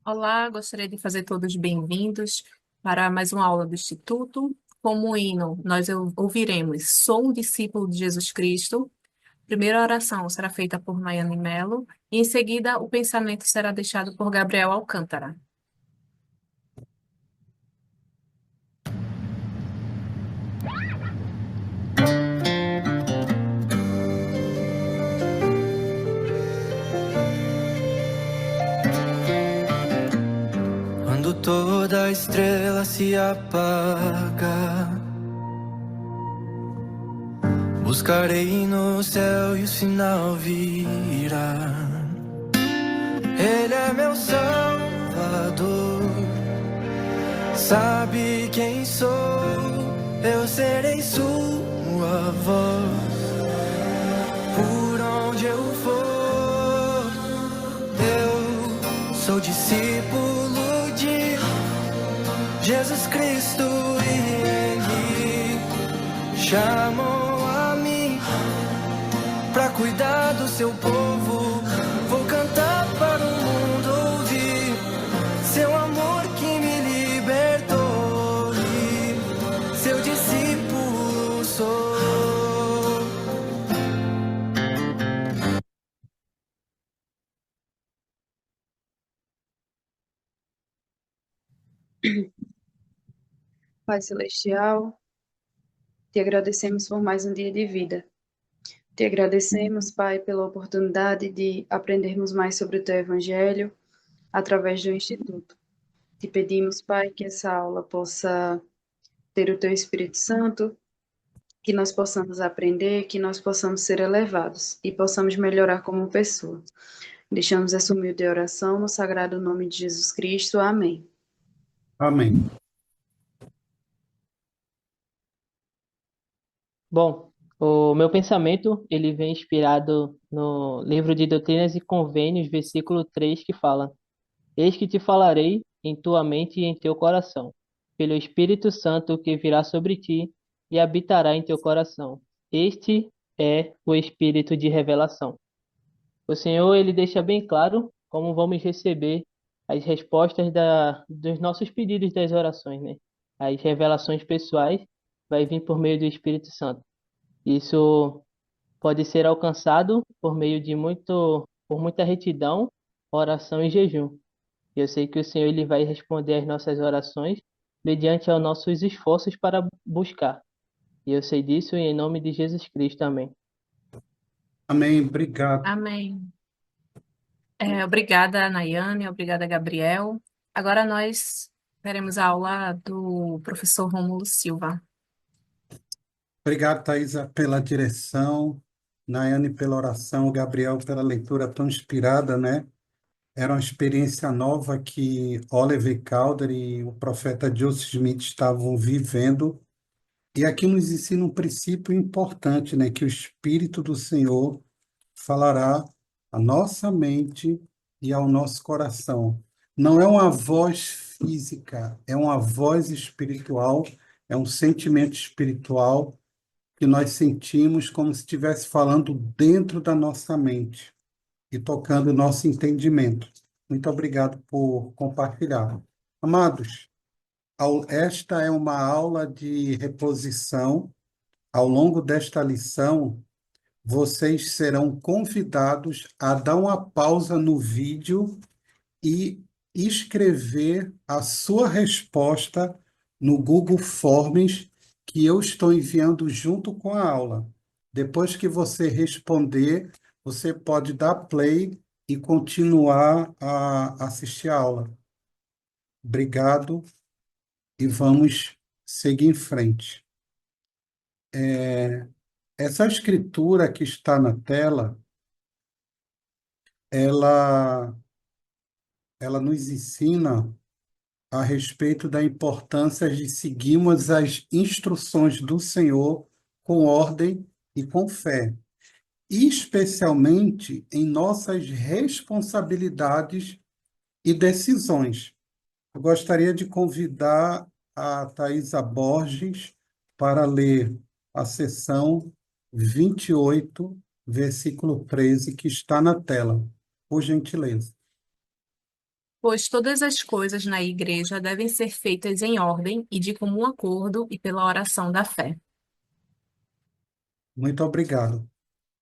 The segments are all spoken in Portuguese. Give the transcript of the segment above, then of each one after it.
Olá, gostaria de fazer todos bem-vindos para mais uma aula do Instituto. Como hino, nós ouviremos Sou um discípulo de Jesus Cristo. Primeira oração será feita por Nayane Melo e, em seguida, o pensamento será deixado por Gabriel Alcântara. Quando toda estrela se apaga, buscarei no céu e o sinal virá. Ele é meu Salvador, sabe quem sou, eu serei sua voz. Por onde eu for, eu sou discípulo de Jesus Cristo e Ele chamou a mim pra cuidar do seu povo. Vou cantar para o mundo ouvir seu amor que me libertou e seu discípulo sou. Pai Celestial, te agradecemos por mais um dia de vida. Te agradecemos, Pai, pela oportunidade de aprendermos mais sobre o Teu Evangelho através do Instituto. Te pedimos, Pai, que essa aula possa ter o Teu Espírito Santo, que nós possamos aprender, que nós possamos ser elevados e possamos melhorar como pessoa. Deixamos essa humilde oração no sagrado nome de Jesus Cristo. Amém. Amém. Bom, o meu pensamento, ele vem inspirado no livro de Doutrinas e Convênios, versículo 3, que fala: Eis que te falarei em tua mente e em teu coração, pelo Espírito Santo que virá sobre ti e habitará em teu coração. Este é o Espírito de revelação. O Senhor, ele deixa bem claro como vamos receber as respostas dos nossos pedidos das orações, né? As revelações pessoais vai vir por meio do Espírito Santo. Isso pode ser alcançado por meio de por muita retidão, oração e jejum. Eu sei que o Senhor ele vai responder às nossas orações mediante aos nossos esforços para buscar. E eu sei disso e em nome de Jesus Cristo. Amém. Amém. Obrigado. Amém. Obrigada, Nayane, obrigada, Gabriel. Agora nós teremos a aula do professor Rômulo Silva. Obrigado, Thaisa, pela direção, Nayane pela oração, Gabriel pela leitura tão inspirada, né? Era uma experiência nova que Oliver Cowdery e o profeta Joseph Smith estavam vivendo. E aqui nos ensina um princípio importante, né? Que o Espírito do Senhor falará à nossa mente e ao nosso coração. Não é uma voz física, é uma voz espiritual, é um sentimento espiritual que nós sentimos como se estivesse falando dentro da nossa mente e tocando o nosso entendimento. Muito obrigado por compartilhar. Amados, esta é uma aula de reposição. Ao longo desta lição, vocês serão convidados a dar uma pausa no vídeo e escrever a sua resposta no Google Forms que eu estou enviando junto com a aula. Depois que você responder, você pode dar play e continuar a assistir a aula. Obrigado e vamos seguir em frente. Essa escritura que está na tela, ela, ela nos ensina a respeito da importância de seguirmos as instruções do Senhor com ordem e com fé, especialmente em nossas responsabilidades e decisões. Eu gostaria de convidar a Thaisa Borges para ler a seção 28, versículo 13, que está na tela, por gentileza. Pois todas as coisas na igreja devem ser feitas em ordem e de comum acordo e pela oração da fé. Muito obrigado.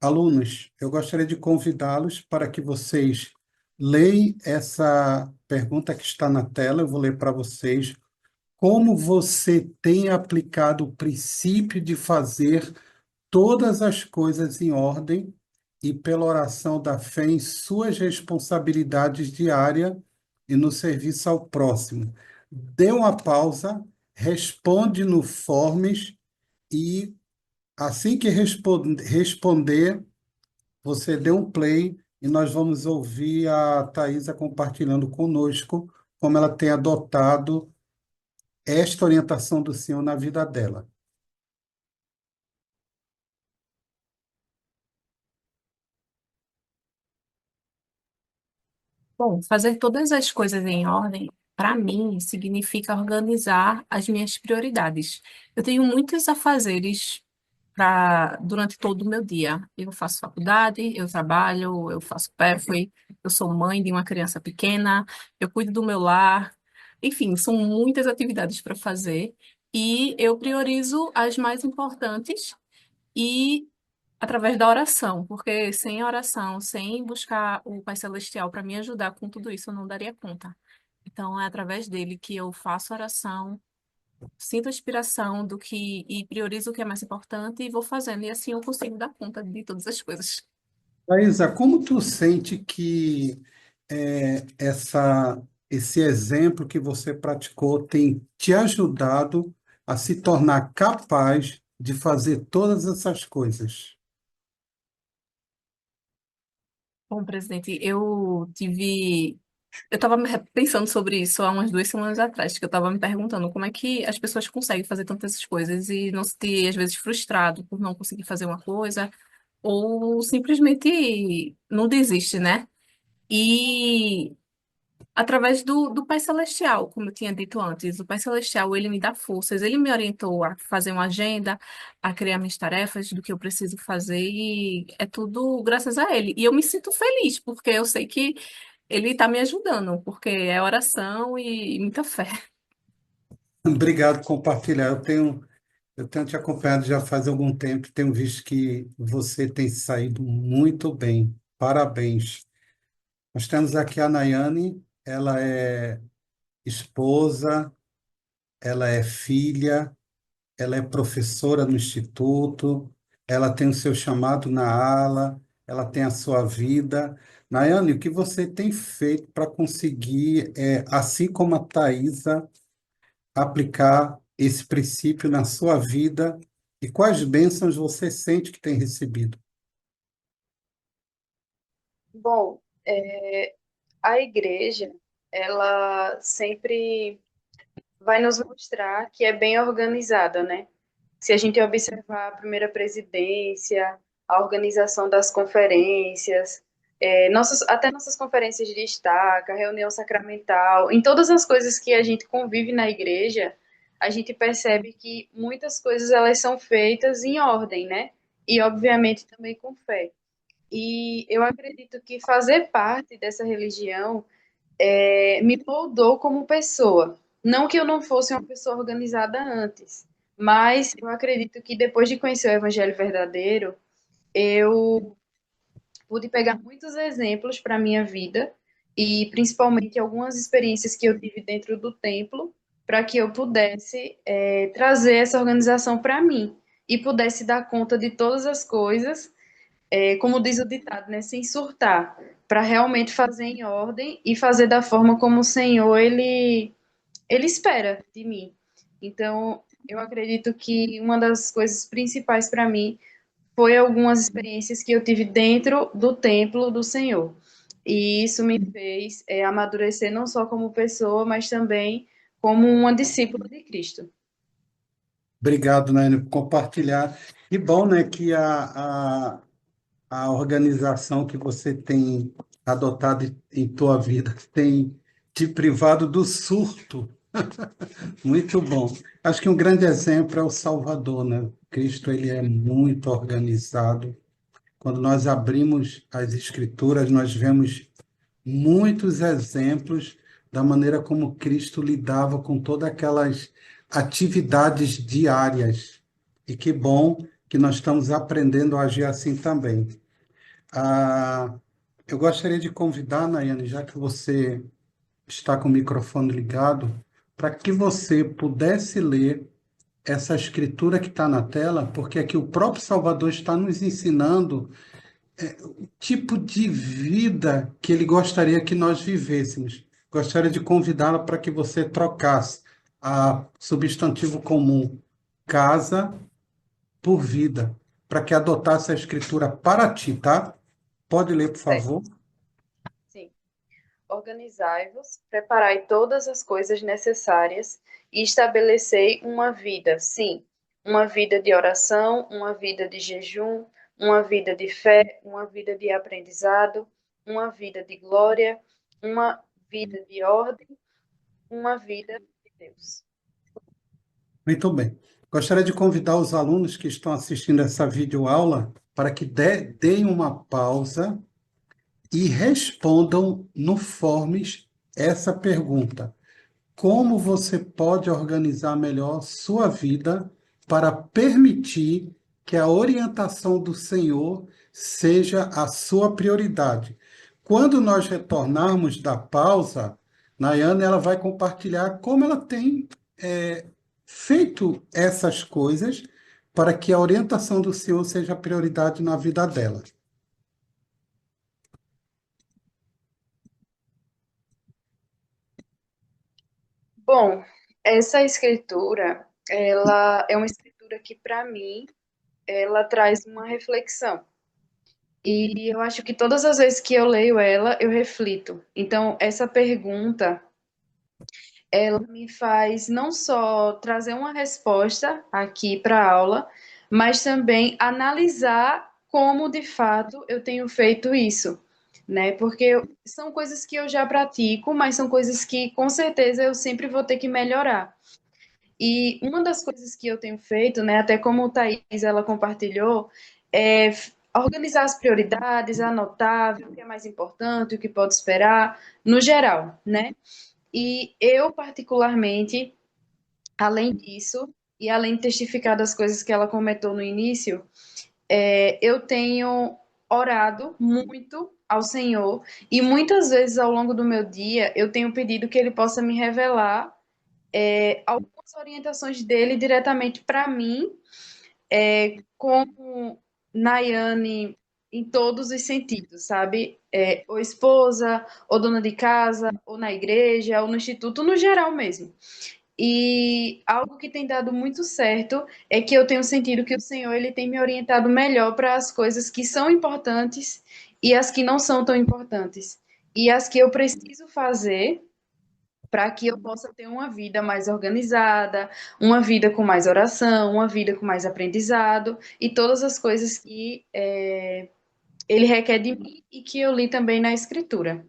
Alunos, eu gostaria de convidá-los para que vocês leiam essa pergunta que está na tela. Eu vou ler para vocês. Como você tem aplicado o princípio de fazer todas as coisas em ordem e pela oração da fé em suas responsabilidades diárias e no serviço ao próximo? Dê uma pausa, responde no Forms e, assim que responder, você dê um play e nós vamos ouvir a Thaisa compartilhando conosco como ela tem adotado esta orientação do Senhor na vida dela. Bom, fazer todas as coisas em ordem, para mim, significa organizar as minhas prioridades. Eu tenho muitos afazeres durante todo o meu dia. Eu faço faculdade, eu trabalho, eu faço PEFI, eu sou mãe de uma criança pequena, eu cuido do meu lar. Enfim, são muitas atividades para fazer e eu priorizo as mais importantes e através da oração, porque sem oração, sem buscar o Pai Celestial para me ajudar com tudo isso, eu não daria conta. Então, é através dele que eu faço oração, sinto a inspiração do que e priorizo o que é mais importante e vou fazendo, e assim eu consigo dar conta de todas as coisas. Thaisa, como tu sente que esse exemplo que você praticou tem te ajudado a se tornar capaz de fazer todas essas coisas? Bom, presidente, eu estava pensando sobre isso há umas 2 semanas atrás, que eu estava me perguntando como é que as pessoas conseguem fazer tantas coisas e não se sentir, às vezes, frustrado por não conseguir fazer uma coisa, ou simplesmente não desiste, né? E através do Pai Celestial, como eu tinha dito antes, o Pai Celestial, ele me dá forças, ele me orientou a fazer uma agenda, a criar minhas tarefas do que eu preciso fazer, e é tudo graças a ele. E eu me sinto feliz, porque eu sei que ele está me ajudando, porque é oração e muita fé. Obrigado por compartilhar. Eu tenho te acompanhado já faz algum tempo, tenho visto que você tem saído muito bem. Parabéns. Nós temos aqui a Nayane, ela é esposa, ela é filha, ela é professora no instituto, ela tem o seu chamado na ala, ela tem a sua vida. Nayane, o que você tem feito para conseguir, assim como a Thaisa, aplicar esse princípio na sua vida e quais bênçãos você sente que tem recebido? Bom, a igreja, ela sempre vai nos mostrar que é bem organizada, né? Se a gente observar a primeira presidência, a organização das conferências, até nossas conferências de destaque, a reunião sacramental, em todas as coisas que a gente convive na igreja, a gente percebe que muitas coisas elas são feitas em ordem, né? E obviamente também com fé. E eu acredito que fazer parte dessa religião me moldou como pessoa. Não que eu não fosse uma pessoa organizada antes, mas eu acredito que depois de conhecer o Evangelho verdadeiro, eu pude pegar muitos exemplos para a minha vida e principalmente algumas experiências que eu tive dentro do templo para que eu pudesse trazer essa organização para mim e pudesse dar conta de todas as coisas, como diz o ditado, né, sem surtar, para realmente fazer em ordem e fazer da forma como o Senhor ele espera de mim. Então, eu acredito que uma das coisas principais para mim foi algumas experiências que eu tive dentro do templo do Senhor. E isso me fez amadurecer não só como pessoa, mas também como uma discípula de Cristo. Obrigado, Naine, por compartilhar. E bom, né, que a organização que você tem adotado em tua vida tem te privado do surto. Muito bom. Acho que um grande exemplo é o Salvador, né? Cristo, ele é muito organizado. Quando nós abrimos as Escrituras, nós vemos muitos exemplos da maneira como Cristo lidava com todas aquelas atividades diárias. E que bom que nós estamos aprendendo a agir assim também. Ah, eu gostaria de convidar, Nayane, já que você está com o microfone ligado, para que você pudesse ler essa escritura que está na tela, porque aqui o próprio Salvador está nos ensinando o tipo de vida que ele gostaria que nós vivêssemos. Gostaria de convidá-la para que você trocasse a substantivo comum casa por vida, para que adotasse a escritura para ti, tá? Pode ler, por Certo. favor. Sim. Organizai-vos, preparai todas as coisas necessárias e estabelecei uma vida, sim, uma vida de oração, uma vida de jejum, uma vida de fé, uma vida de aprendizado, uma vida de glória, uma vida de ordem, uma vida de Deus. Muito bem. Gostaria de convidar os alunos que estão assistindo essa videoaula para que deem uma pausa e respondam no Forms essa pergunta: como você pode organizar melhor sua vida para permitir que a orientação do Senhor seja a sua prioridade? Quando nós retornarmos da pausa, Nayane ela vai compartilhar como ela tem feito essas coisas para que a orientação do Senhor seja a prioridade na vida dela. Bom, essa escritura, ela é uma escritura que, para mim, ela traz uma reflexão. E eu acho que todas as vezes que eu leio ela, eu reflito. Então, essa pergunta, ela me faz não só trazer uma resposta aqui para a aula, mas também analisar como de fato eu tenho feito isso, né? Porque são coisas que eu já pratico, mas são coisas que com certeza eu sempre vou ter que melhorar. E uma das coisas que eu tenho feito, né, até como o Thaís ela compartilhou, é organizar as prioridades, anotar, ver o que é mais importante, o que pode esperar, no geral, né? E eu, particularmente, além disso, e além de testificar das coisas que ela comentou no início, eu tenho orado muito ao Senhor e muitas vezes ao longo do meu dia eu tenho pedido que Ele possa me revelar algumas orientações dele diretamente para mim, como Nayane em todos os sentidos, sabe? Ou esposa, ou dona de casa, ou na igreja, ou no instituto, no geral mesmo. E algo que tem dado muito certo é que eu tenho sentido que o Senhor ele tem me orientado melhor para as coisas que são importantes e as que não são tão importantes. E as que eu preciso fazer para que eu possa ter uma vida mais organizada, uma vida com mais oração, uma vida com mais aprendizado e todas as coisas que ele requer de mim e que eu li também na Escritura.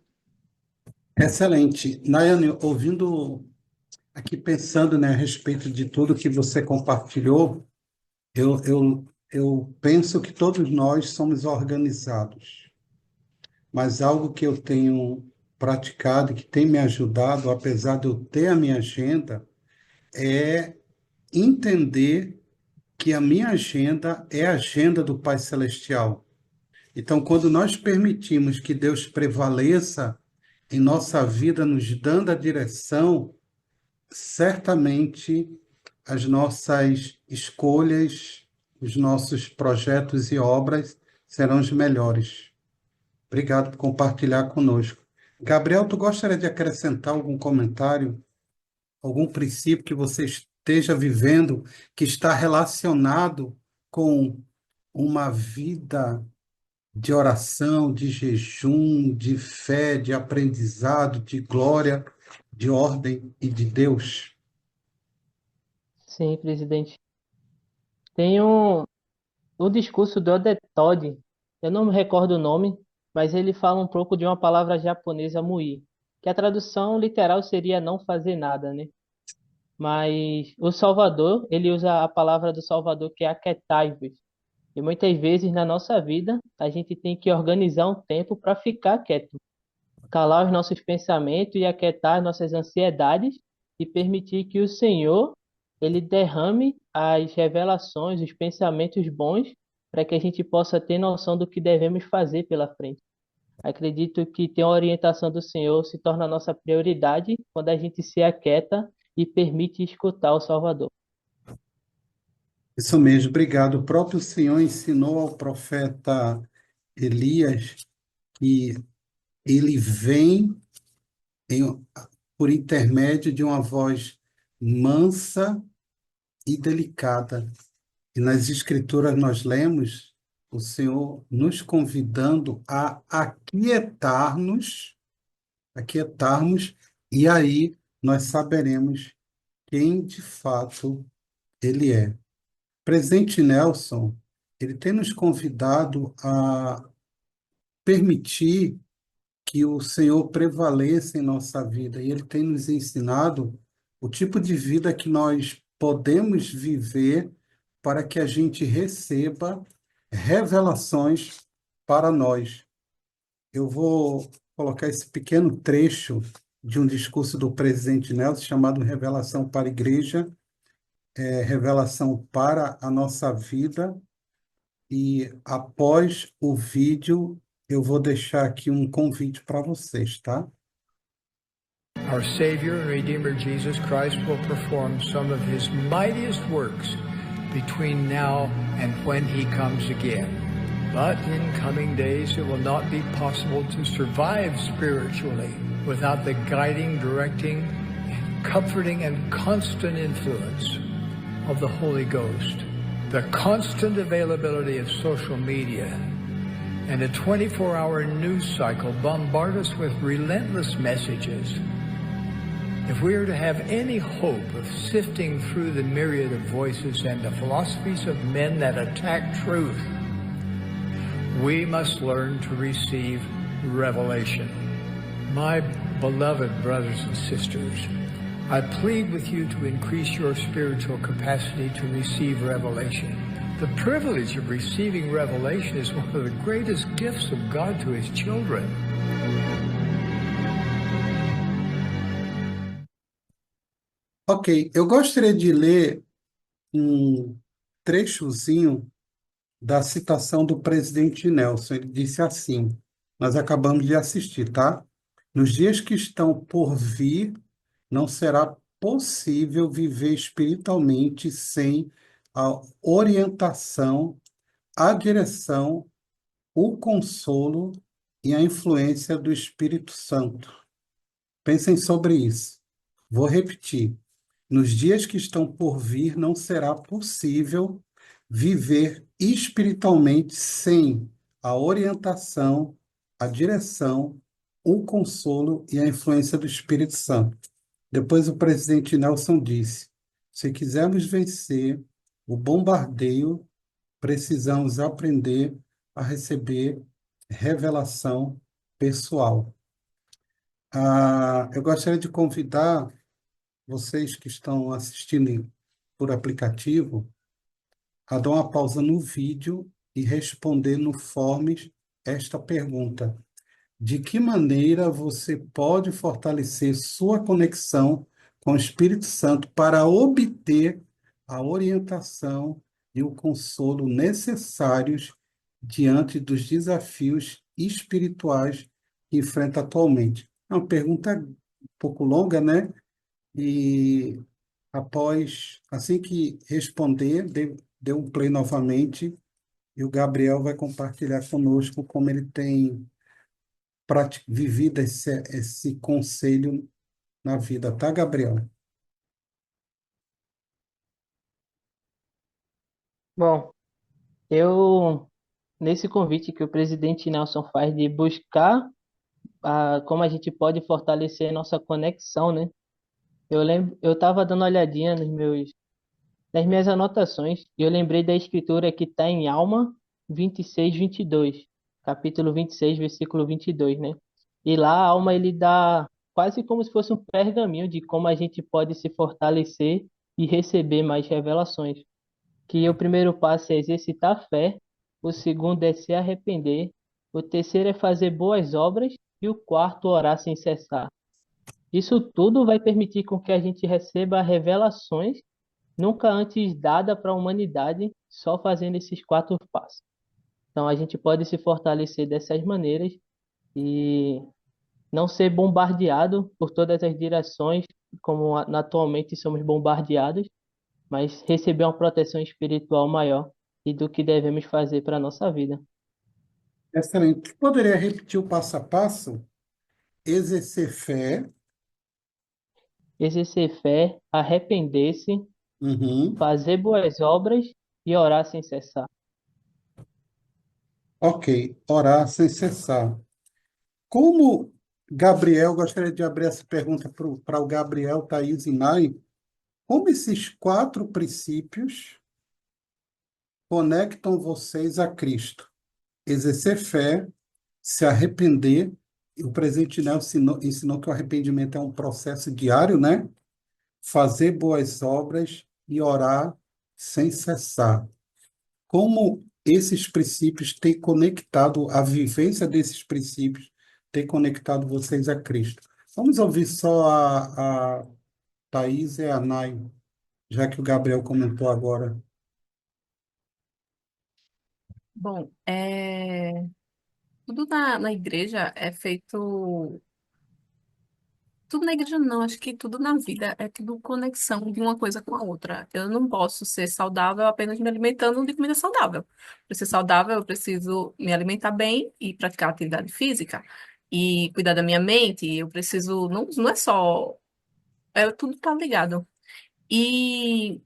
Excelente. Nayane, ouvindo aqui, pensando, né, a respeito de tudo que você compartilhou, eu penso que todos nós somos organizados, mas algo que eu tenho praticado e que tem me ajudado, apesar de eu ter a minha agenda, é entender que a minha agenda é a agenda do Pai Celestial. Então, quando nós permitimos que Deus prevaleça em nossa vida, nos dando a direção, certamente as nossas escolhas, os nossos projetos e obras serão os melhores. Obrigado por compartilhar conosco. Gabriel, tu gostaria de acrescentar algum comentário, algum princípio que você esteja vivendo que está relacionado com uma vida de oração, de jejum, de fé, de aprendizado, de glória, de ordem e de Deus? Sim, presidente. Tem o discurso do Ode Todd, eu não me recordo o nome, mas ele fala um pouco de uma palavra japonesa mui, que a tradução literal seria não fazer nada, né? Mas o Salvador, ele usa a palavra do Salvador que é aquietai-vos. E muitas vezes na nossa vida a gente tem que organizar um tempo para ficar quieto. calar os nossos pensamentos e aquietar nossas ansiedades e permitir que o Senhor ele derrame as revelações, os pensamentos bons, para que a gente possa ter noção do que devemos fazer pela frente. Acredito que ter uma orientação do Senhor se torna a nossa prioridade quando a gente se aquieta e permite escutar o Salvador. Isso mesmo, obrigado. O próprio Senhor ensinou ao profeta Elias que ele vem em- por intermédio de uma voz mansa e delicada. E nas Escrituras nós lemos o Senhor nos convidando a aquietarmos, e aí nós saberemos quem de fato ele é. Presidente Nelson, ele tem nos convidado a permitir que o Senhor prevaleça em nossa vida, e ele tem nos ensinado o tipo de vida que nós podemos viver para que a gente receba revelações para nós. Eu vou colocar esse pequeno trecho de um discurso do presidente Nelson chamado Revelação para a Igreja, Revelação para a Nossa Vida, e após o vídeo eu vou deixar aqui um convite para vocês, tá? Our Savior and Redeemer Jesus Christ will perform some of his mightiest works between now and when he comes again. But in coming days, it will not be possible to survive spiritually without the guiding, directing, comforting, and constant influence of the Holy Ghost. The constant availability of social media and a 24-hour news cycle bombard us with relentless messages. If we are to have any hope of sifting through the myriad of voices and the philosophies of men that attack truth, we must learn to receive revelation. My beloved brothers and sisters, I plead with you to increase your spiritual capacity to receive revelation. The privilege of receiving revelation is one of the greatest gifts of God to his children. Ok, eu gostaria de ler um trechozinho da citação do presidente Nelson. Ele disse assim, nós acabamos de assistir, tá? Nos dias que estão por vir, não será possível viver espiritualmente sem a orientação, a direção, o consolo e a influência do Espírito Santo. Pensem sobre isso. Vou repetir. Nos dias que estão por vir, não será possível viver espiritualmente sem a orientação, a direção, o consolo e a influência do Espírito Santo. Depois o presidente Nelson disse, se quisermos vencer o bombardeio, precisamos aprender a receber revelação pessoal. Eu gostaria de convidar vocês que estão assistindo por aplicativo a dar uma pausa no vídeo e responder no Forms esta pergunta. De que maneira você pode fortalecer sua conexão com o Espírito Santo para obter a orientação e o consolo necessários diante dos desafios espirituais que enfrenta atualmente? É uma pergunta um pouco longa, né? E assim que responder, dê um play novamente e o Gabriel vai compartilhar conosco como ele tem vivido esse conselho na vida, tá, Gabriel? Bom, eu, nesse convite que o presidente Nelson faz de buscar como a gente pode fortalecer nossa conexão, né? Eu lembro, eu estava dando uma olhadinha nas minhas anotações e eu lembrei da escritura que está em Alma 26:22, capítulo 26, versículo 22, né? E lá a Alma ele dá quase como se fosse um pergaminho de como a gente pode se fortalecer e receber mais revelações. Que o primeiro passo é exercitar a fé, o segundo é se arrepender, o terceiro é fazer boas obras e o quarto, orar sem cessar. Isso tudo vai permitir com que a gente receba revelações nunca antes dada para a humanidade só fazendo esses quatro passos. Então a gente pode se fortalecer dessas maneiras e não ser bombardeado por todas as direções como atualmente somos bombardeados, mas receber uma proteção espiritual maior e do que devemos fazer para a nossa vida. Excelente. Poderia repetir o passo a passo? Exercer fé. Exercer fé, arrepender-se, Uhum. fazer boas obras e orar sem cessar. Ok. Orar sem cessar. Como Gabriel, gostaria de abrir essa pergunta para o Gabriel, Thaís e Nai. Como esses quatro princípios conectam vocês a Cristo? Exercer fé, se arrepender. E o presidente Nelson ensinou que o arrependimento é um processo diário, né? Fazer boas obras e orar sem cessar. Como esses princípios têm conectado, a vivência desses princípios tem conectado vocês a Cristo? Vamos ouvir só a Thaís e a Nai, já que o Gabriel comentou agora. Bom, tudo na igreja é feito. Tudo na igreja não, acho que tudo na vida é tudo conexão de uma coisa com a outra. Eu não posso ser saudável apenas me alimentando de comida saudável. Para ser saudável, eu preciso me alimentar bem e praticar atividade física e cuidar da minha mente. Eu preciso, não é só, tudo tá ligado. E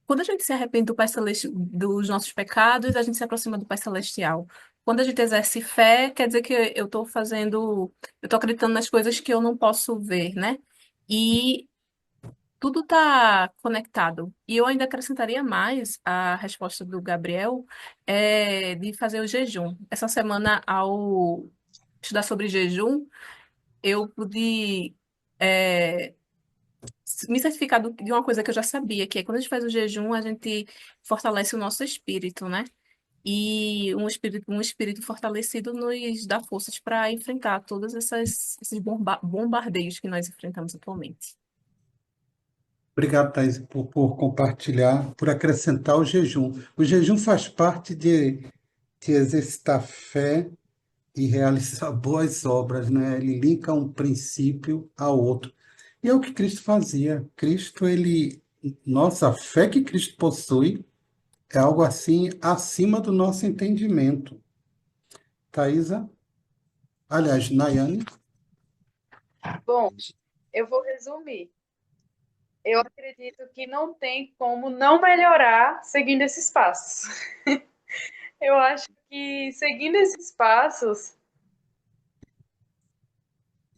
quando a gente se arrepende do Pai Celestial, dos nossos pecados, a gente se aproxima do Pai Celestial. Quando a gente exerce fé, quer dizer que eu estou fazendo, eu estou acreditando nas coisas que eu não posso ver, né? E tudo está conectado. E eu ainda acrescentaria mais a resposta do Gabriel, de fazer o jejum. Essa semana, ao estudar sobre jejum, eu pude é, me certificar de uma coisa que eu já sabia, que é quando a gente faz o jejum, a gente fortalece o nosso espírito, né? E um espírito fortalecido nos dá forças para enfrentar todos esses bombardeios que nós enfrentamos atualmente. Obrigado, Thaís, por compartilhar, por acrescentar o jejum. O jejum faz parte de exercitar fé e realizar boas obras, né? Ele linka um princípio ao outro. E é o que Cristo fazia. Nossa, a fé que Cristo possui é algo assim acima do nosso entendimento. Thaisa, aliás, Nayane, Bom, eu vou resumir. Eu acredito que não tem como não melhorar seguindo esses passos. Eu acho que seguindo esses passos,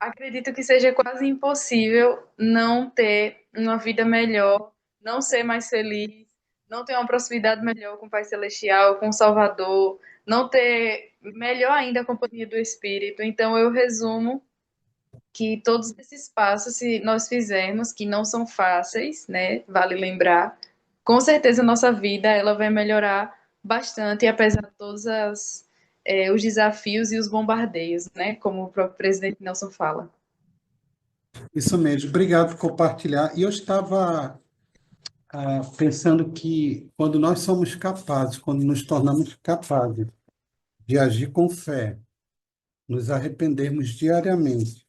acredito que seja quase impossível não ter uma vida melhor, não ser mais feliz, não ter uma proximidade melhor com o Pai Celestial, com o Salvador, não ter melhor ainda a companhia do Espírito. Então eu resumo que todos esses passos, se nós fizermos, que não são fáceis, né? Vale lembrar, com certeza a nossa vida ela vai melhorar bastante, apesar de os desafios e os bombardeios, né? Como o próprio presidente Nelson fala. isso mesmo. Obrigado por compartilhar. E eu estava pensando que quando nós somos capazes, quando nos tornamos capazes de agir com fé, nos arrependermos diariamente,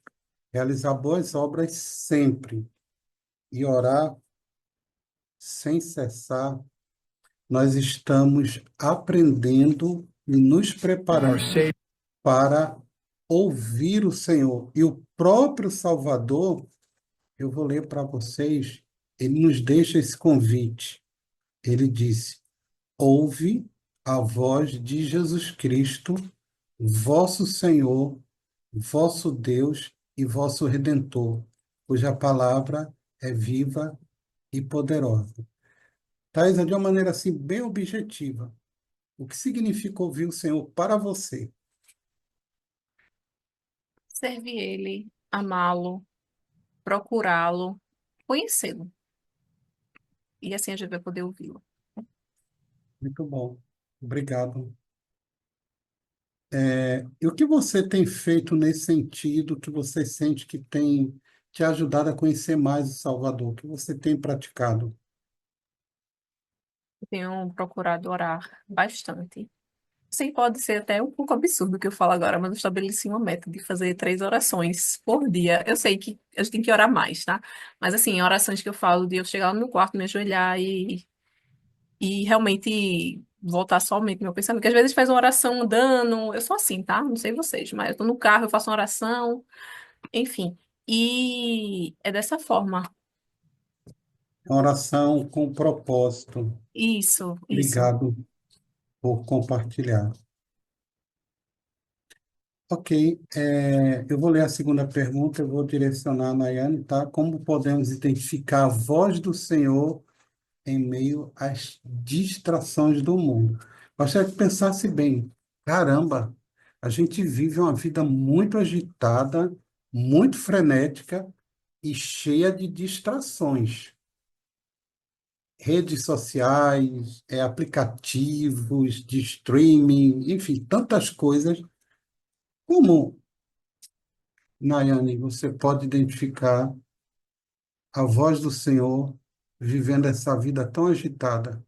realizar boas obras sempre e orar sem cessar, nós estamos aprendendo e nos Our preparando Savior. para ouvir o Senhor. E o próprio Salvador, eu vou ler para vocês, ele nos deixa esse convite. Ele disse: ouve a voz de Jesus Cristo, vosso Senhor, vosso Deus e vosso Redentor, cuja palavra é viva e poderosa. Thaisa, de uma maneira assim bem objetiva, o que significa ouvir o Senhor para você? Servir Ele, amá-lo, procurá-lo, conhecê-lo. E assim a gente vai poder ouvi-lo. Muito bom. Obrigado. E o que você tem feito nesse sentido, que você sente que tem te ajudado a conhecer mais o Salvador? O que você tem praticado? Eu tenho procurado orar bastante. Sim, pode ser até um pouco absurdo o que eu falo agora, mas eu estabeleci uma meta de fazer 3 orações por dia. Eu sei que a gente tem que orar mais, tá? Mas assim, orações que eu falo de eu chegar lá no meu quarto, me ajoelhar e realmente voltar somente no meu pensamento. Porque às vezes faz uma oração andando, eu sou assim, tá? Não sei vocês, mas eu tô no carro, eu faço uma oração, enfim. E é dessa forma. Uma oração com propósito. Isso, isso. Obrigado por compartilhar. Ok, eu vou ler a segunda pergunta, eu vou direcionar a Nayane, tá? Como podemos identificar a voz do Senhor em meio às distrações do mundo? Gostaria que pensasse bem, caramba, a gente vive uma vida muito agitada, muito frenética e cheia de distrações. Redes sociais, aplicativos de streaming, enfim, tantas coisas. Como, Nayane, você pode identificar a voz do Senhor vivendo essa vida tão agitada?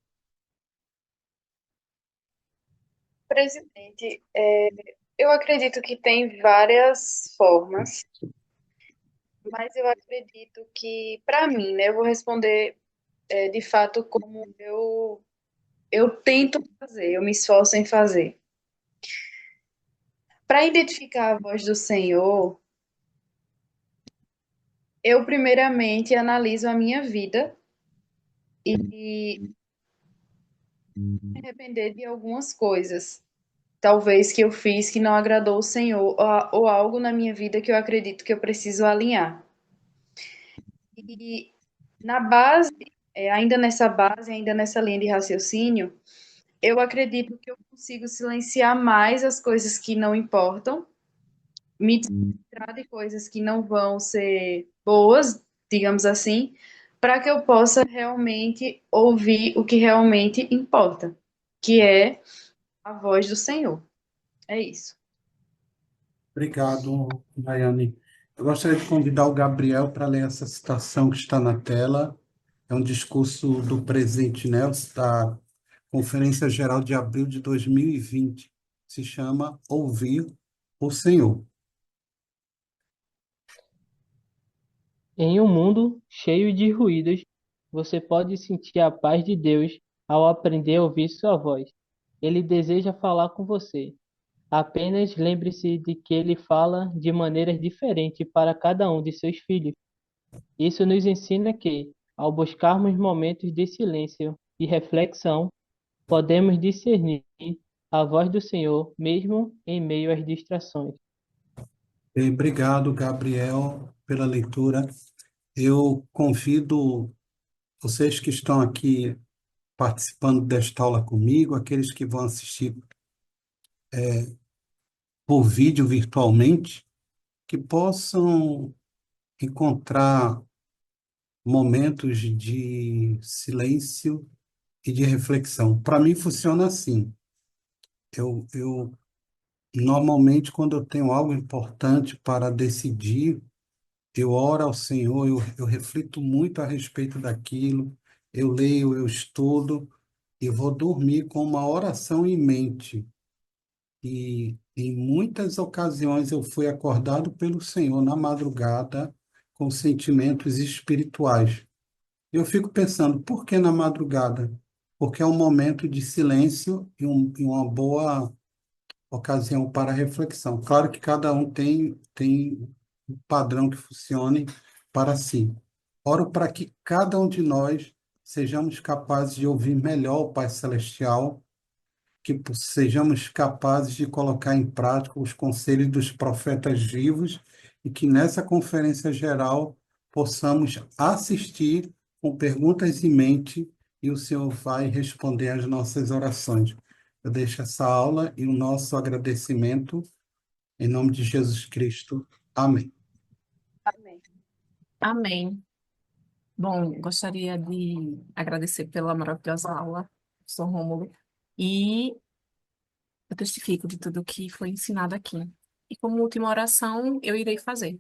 Presidente, eu acredito que tem várias formas, mas eu acredito que, para mim, né, eu vou responder de fato como eu tento fazer, eu me esforço em fazer. Para identificar a voz do Senhor, eu primeiramente analiso a minha vida e me arrepender de algumas coisas, talvez que eu fiz que não agradou o Senhor, ou algo na minha vida que eu acredito que eu preciso alinhar. E na base, ainda nessa base, ainda nessa linha de raciocínio, eu acredito que eu consigo silenciar mais as coisas que não importam, me distanciar de coisas que não vão ser boas, digamos assim, para que eu possa realmente ouvir o que realmente importa, que é a voz do Senhor. É isso. Obrigado, Nayane. Eu gostaria de convidar o Gabriel para ler essa citação que está na tela. É um discurso do presidente Nelson, da Conferência Geral de abril de 2020. Se chama Ouvir o Senhor. Em um mundo cheio de ruídos, você pode sentir a paz de Deus ao aprender a ouvir sua voz. Ele deseja falar com você. Apenas lembre-se de que ele fala de maneiras diferentes para cada um de seus filhos. Isso nos ensina que, ao buscarmos momentos de silêncio e reflexão, podemos discernir a voz do Senhor mesmo em meio às distrações. Obrigado, Gabriel, pela leitura. Eu convido vocês que estão aqui participando desta aula comigo, aqueles que vão assistir por vídeo virtualmente, que possam encontrar momentos de silêncio e de reflexão. Para mim, funciona assim. Eu normalmente, quando eu tenho algo importante para decidir, eu oro ao Senhor, eu reflito muito a respeito daquilo, eu leio, eu estudo, e vou dormir com uma oração em mente. E em muitas ocasiões eu fui acordado pelo Senhor na madrugada com sentimentos espirituais. Eu fico pensando, por que na madrugada? Porque é um momento de silêncio e uma boa ocasião para reflexão. Claro que cada um tem um padrão que funcione para si. Oro para que cada um de nós sejamos capazes de ouvir melhor o Pai Celestial, que sejamos capazes de colocar em prática os conselhos dos profetas vivos e que nessa conferência geral possamos assistir com perguntas em mente e o Senhor vai responder às nossas orações. Eu deixo essa aula e o nosso agradecimento em nome de Jesus Cristo. Amém. Amém. Amém. Bom, gostaria de agradecer pela maravilhosa aula, professor Rômulo. E Eu testifico de tudo que foi ensinado aqui. E como última oração, eu irei fazer.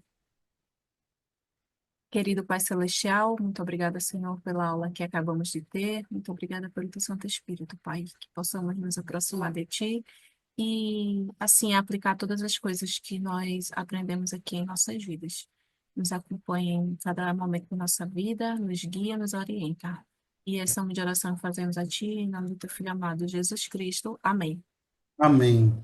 Querido Pai Celestial, muito obrigada, Senhor, pela aula que acabamos de ter. Muito obrigada pelo Teu Santo Espírito, Pai, que possamos nos aproximar de Ti e, assim, aplicar todas as coisas que nós aprendemos aqui em nossas vidas. Nos acompanhe em cada momento da nossa vida, nos guia, nos orienta. E essa humilde oração que fazemos a Ti, em nome do Teu Filho amado, Jesus Cristo. Amém. Amém.